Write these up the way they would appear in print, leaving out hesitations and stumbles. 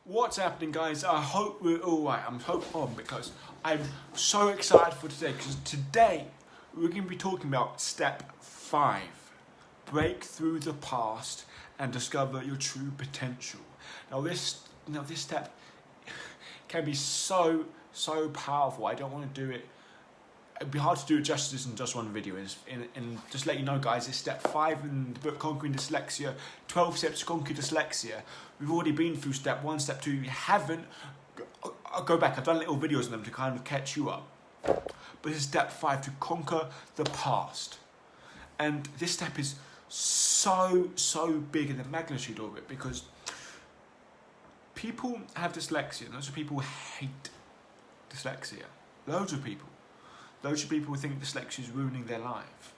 What's happening, guys? I hope we're all right. I'm so on because I'm so excited for today, because today we're going to be talking about step 5: break through the past and discover your true potential. Now this step can be so powerful. I don't want to do it. It'd be hard to do it justice in just one video. And just let you know, guys, it's step 5 in the book Conquering Dyslexia, 12 steps to conquer dyslexia. We've already been through step 1, step 2. If you haven't, I'll go back. I've done little videos on them to kind of catch you up. But this is step 5, to conquer the past. And this step is so big in the magnitude of it, because people have dyslexia, and lots of people hate dyslexia. Loads of people. Loads of people think dyslexia is ruining their life.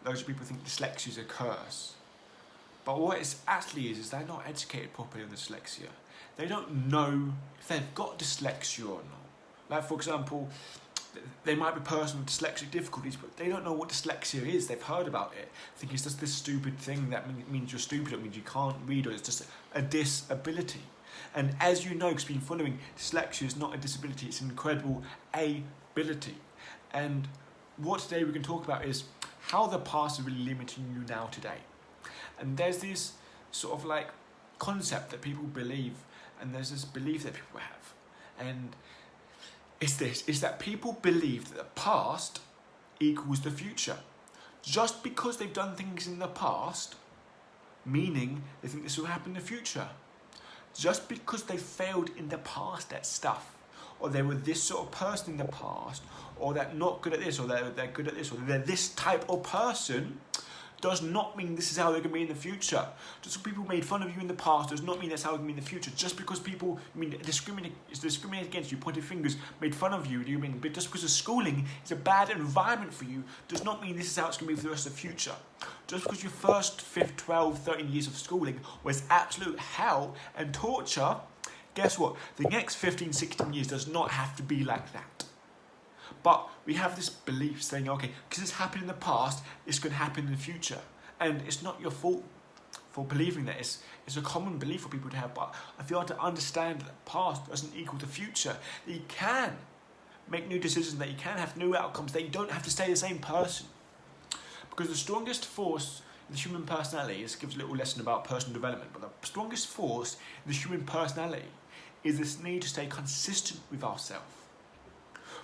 Loads of people think dyslexia is a curse. But what it actually is they're not educated properly on dyslexia. They don't know if they've got dyslexia or not. Like, for example, they might be person with dyslexic difficulties, but they don't know what dyslexia is. They've heard about it, think it's just this stupid thing that means you're stupid, it means you can't read, or it's just a disability. And as you know, because you've been following, dyslexia is not a disability, it's an incredible ability. And what today we're going to talk about is how the past is really limiting you now today. And there's this sort of like concept that people believe, and there's this belief that people have. And it's that people believe that the past equals the future. Just because they've done things in the past, meaning they think this will happen in the future. Just because they failed in the past at stuff, or they were this sort of person in the past, or they're not good at this, or they're good at this, or they're this type of person, does not mean this is how they're going to be in the future. Just because people made fun of you in the past does not mean that's how they're going to be in the future. Just because people discriminate against you, pointed fingers, made fun of you, but just because of schooling is a bad environment for you, does not mean this is how it's going to be for the rest of the future. Just because your first 5, 12, 13 years of schooling was absolute hell and torture, guess what? The next 15, 16 years does not have to be like that. But we have this belief saying, okay, because it's happened in the past, it's going to happen in the future. And it's not your fault for believing that. It's a common belief for people to have. But if you are to understand that the past doesn't equal the future, that you can make new decisions, that you can have new outcomes, that you don't have to stay the same person. Because the strongest force in the human personality, this gives a little lesson about personal development, but the strongest force in the human personality is this need to stay consistent with ourselves.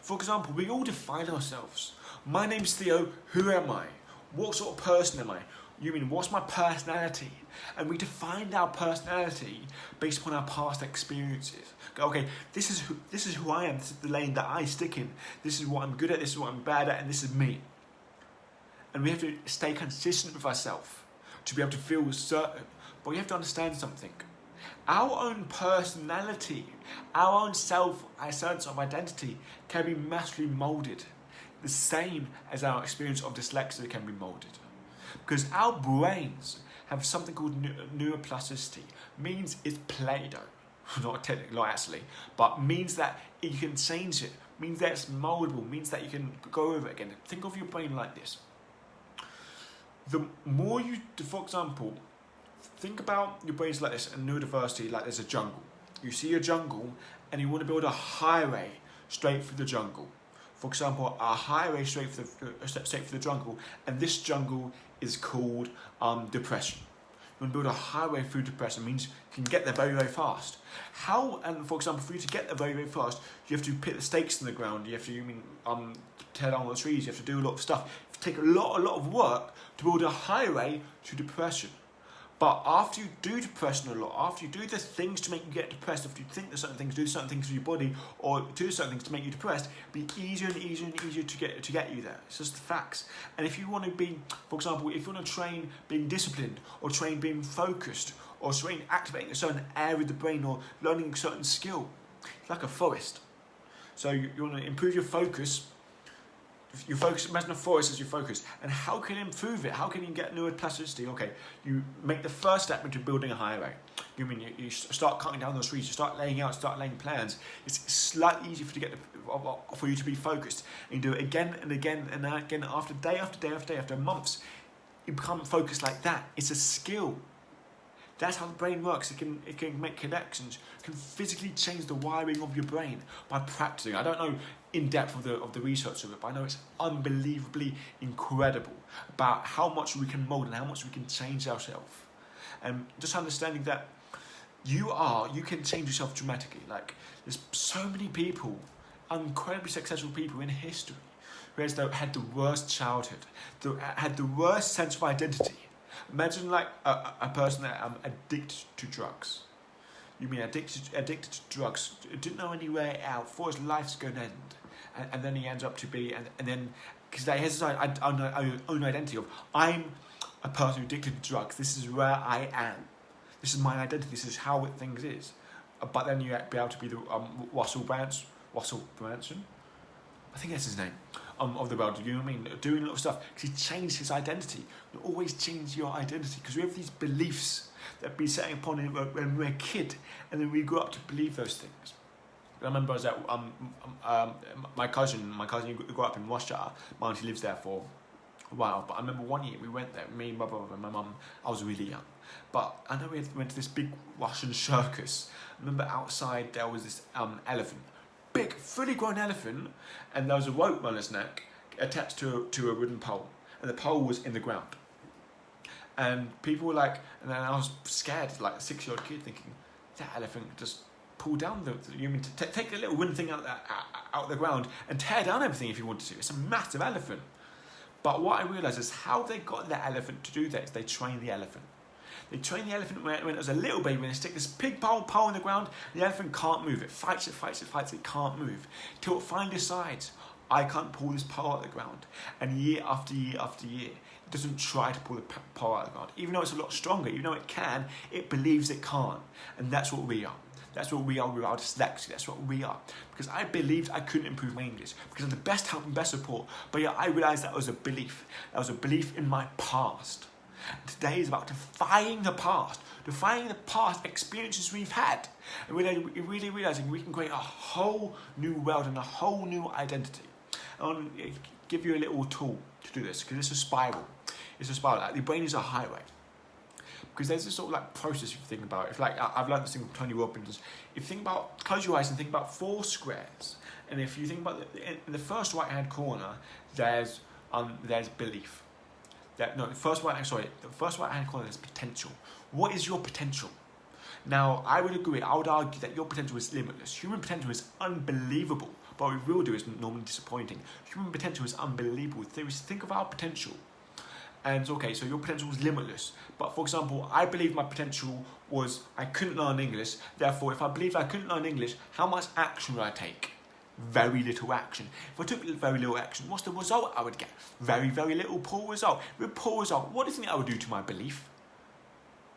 For example, we all define ourselves. My name's Theo, who am I? What sort of person am I? You mean, what's my personality? And we define our personality based upon our past experiences. Okay, this is who I am, this is the lane that I stick in. This is what I'm good at, this is what I'm bad at, and this is me. And we have to stay consistent with ourselves to be able to feel certain. But we have to understand something. Our own personality, our own our sense of identity can be massively moulded. The same as our experience of dyslexia can be moulded. Because our brains have something called neuroplasticity. Means it's Play-Doh. Not technically, not actually. But means that you can change it. Means that it's mouldable. Means that you can go over it again. Think of your brain like this. The more you, for example, think about your brains like this, and neurodiversity like there's a jungle. You see a jungle and you want to build a highway straight through the jungle. For example, a highway straight through the jungle, and this jungle is called depression. You want to build a highway through depression, means you can get there very fast. And for example, for you to get there very fast, you have to put the stakes in the ground, you have to tear down the trees, you have to do a lot of stuff. It takes a lot of work to build a highway to depression. But after you do depression a lot, after you do the things to make you get depressed, if you think there's certain things, do certain things with your body, or do certain things to make you depressed, it'll be easier and easier to get you there. It's just the facts. And if you want to be, for example, if you want to train being disciplined, or train being focused, or train activating a certain area of the brain, or learning a certain skill, it's like a forest. So you want to improve your focus. You focus, imagine a forest as your focus. And how can you improve it? How can you get neuroplasticity? Okay, you make the first step into building a highway. You start cutting down those trees, you start laying plans. It's slightly easier for you to be focused. And you do it again and again and again, after day after day after day, after months. You become focused like that. It's a skill. That's how the brain works. It can make connections, can physically change the wiring of your brain by practicing. I don't know in depth of the research of it, but I know it's unbelievably incredible about how much we can mold and how much we can change ourselves. And just understanding that you can change yourself dramatically. Like, there's so many people, incredibly successful people in history, who had the worst childhood, had the worst sense of identity. Imagine like a person that addicted to drugs. You mean addicted to drugs, didn't know any way out, thought his life's going to end, and then he ends up to be, and then, because they has his own identity of, I'm a person who's addicted to drugs, this is where I am, this is my identity, this is how things is. But then you be able to be the Russell Branson, I think that's his name, of the world, you know what I mean, doing a lot of stuff, because he changed his identity. You always change your identity, because we have these beliefs that be setting upon when we're a kid, and then we grow up to believe those things. I remember I was at my cousin grew up in Russia. My auntie lives there for a while, but I remember one year we went there, me, my brother and my mum. I was really young, but I know we went to this big Russian circus. I remember outside there was this elephant, big, fully grown elephant, and there was a rope around its neck attached to a wooden pole, and the pole was in the ground. And people were like, and then I was scared, like a 6-year-old kid, thinking, that elephant just pull down you mean to take the little wooden thing out of the ground and tear down everything if you wanted to. It's a massive elephant. But what I realised is how they got the elephant to do that is they trained the elephant. They train the elephant when it was a little baby, when they stick this big pole in the ground, the elephant can't move. It fights, it can't move. Till it finally decides, I can't pull this pole out of the ground. And year after year after year, it doesn't try to pull the pole out of the ground. Even though it's a lot stronger, even though it can, it believes it can't. And that's what we are. That's what we are with our dyslexia. That's what we are. Because I believed I couldn't improve my English because of the best help and best support. But yeah, I realised that was a belief. That was a belief in my past. Today is about defying the past experiences we've had, and really realizing we can create a whole new world and a whole new identity. I want to give you a little tool to do this, because it's a spiral. It's a spiral. Like, the brain is a highway. Because there's this sort of like process if you think about it. If like I've learned this thing from Tony Robbins. If you think about, close your eyes and think about 4 squares, and if you think about in the first right-hand corner, there's belief. The first right-hand corner is potential. What is your potential? Now, I would argue that your potential is limitless. Human potential is unbelievable, but what we will do is normally disappointing. Human potential is unbelievable. Think of our potential. And okay, so your potential was limitless. But for example, I believe my potential was I couldn't learn English. Therefore, if I believed I couldn't learn English, how much action would I take? Very little action. If I took very little action, what's the result I would get? Very, very little poor result. With poor result, what do you think I would do to my belief?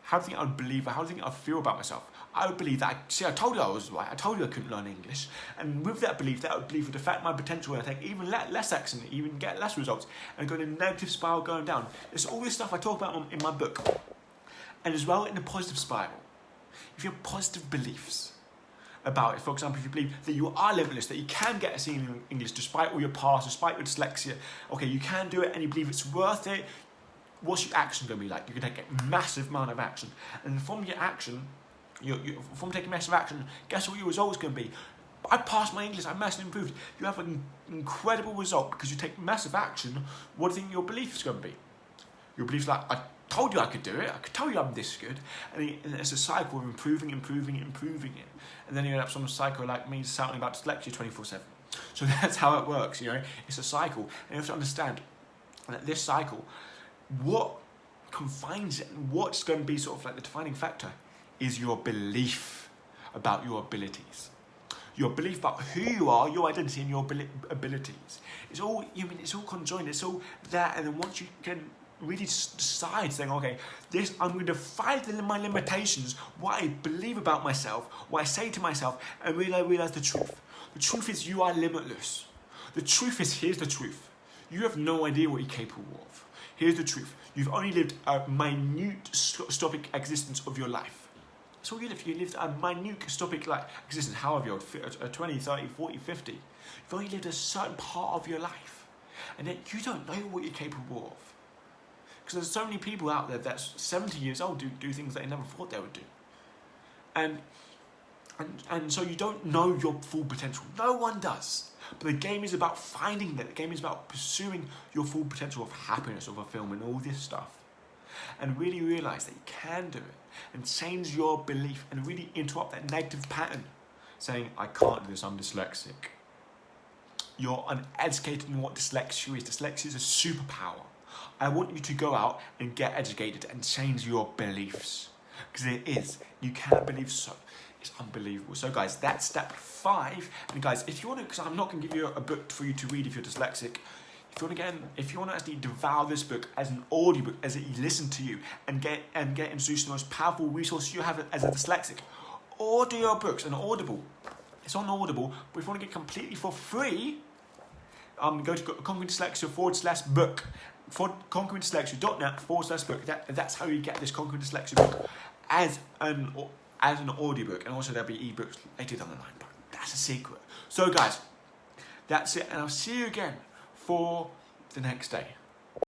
How do you think I would believe, how do you think I would feel about myself? I would believe that, I told you I was right, I told you I couldn't learn English. And with that belief, that would believe would affect my potential and I take even less action, even get less results, and go in a negative spiral going down. It's all this stuff I talk about in my book. And as well in the positive spiral. If you have positive beliefs about it, for example, if you believe that you are limitless, that you can get a C in English despite all your past, despite your dyslexia, okay, you can do it and you believe it's worth it, what's your action going to be like? You're going to take a massive amount of action. And from your action, from taking massive action, guess what your result is going to be? I passed my English, I massively improved. You have an incredible result because you take massive action. What do you think your belief is going to be? Your belief's like, I told you I could do it. I could tell you I'm this good. And it's a cycle of improving it. And then you end up some cycle like me shouting about dyslexia 24/7. So that's how it works, It's a cycle. And you have to understand that this cycle, what confines it and what's going to be sort of like the defining factor is your belief about your abilities. Your belief about who you are, your identity and your abilities. It's all conjoined, it's all there. And then once you can really decide, saying, okay, I'm going to defy my limitations, what I believe about myself, what I say to myself, and realize the truth. The truth is you are limitless. The truth is, here's the truth. You have no idea what you're capable of. Here's the truth. You've only lived a minute stopic existence of your life. That's all you lived. You lived a minute stopic existence, however you're 20, 30, 40, 50. You've only lived a certain part of your life. And yet you don't know what you're capable of. Because there's so many people out there that's 70 years old do things that they never thought they would do. And so you don't know your full potential. No one does. But the game is about finding that. The game is about pursuing your full potential of happiness, of fulfillment, all this stuff. And really realise that you can do it. And change your belief and really interrupt that negative pattern. Saying, I can't do this, I'm dyslexic. You're uneducated in what dyslexia is. Dyslexia is a superpower. I want you to go out and get educated and change your beliefs. Because it is. You cannot believe so. It's unbelievable. So guys, that's step 5. And guys, if you want to, because I'm not going to give you a book for you to read if you're dyslexic. If you want to actually devour this book as an audiobook, as it listen to you, and get introduced to the most powerful resource you have as a dyslexic, audio books and Audible. It's on Audible, but if you want to get completely for free, go to conqueringdyslexia/book. For conqueringdyslexia.net/book. That's how you get this Conquering Dyslexia book as an audiobook, and also there'll be ebooks later down the line, but that's a secret. So guys, that's it, and I'll see you again for the next day.